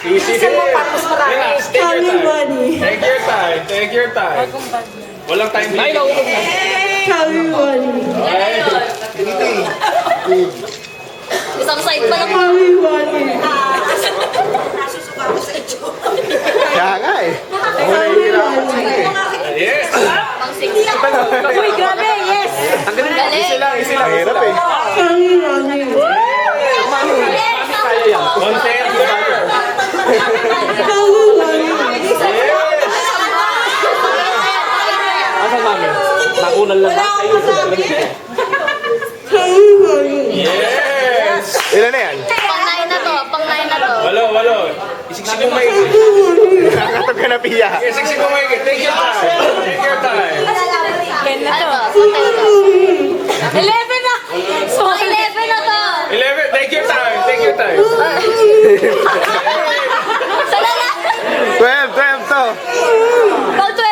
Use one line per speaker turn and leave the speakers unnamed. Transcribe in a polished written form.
Gusto mo para mas marami.
Relax, take your
Kami
time.
money.
Take your time, take your time. Walang time limit.
Kami money.
Isang side pa lang.
Kami money.
Nasusuka ako sa ito.
Kaya nga eh. Ako nahihirapan sila eh.
Yes!
Pang 6.
Uy, grabe, yes!
Ang galing.
Galing.
Mahirap eh.
Kami money.
Content there!
Kami money.
Asan mami? Nakunan lang ba?
Kami money.
Yes!
Ilan na yan?
Pang 9 na to. Pang 9 na to.
Walo. Isiksik mo maigi.
Nakakatog ka na piya.
Isiksik mo maigi. Take your time. Take your time.
Ano to? 11 na. So, 11 na to.
11. Take your time. Take your time.
Sana na.
12 to.
Pang 12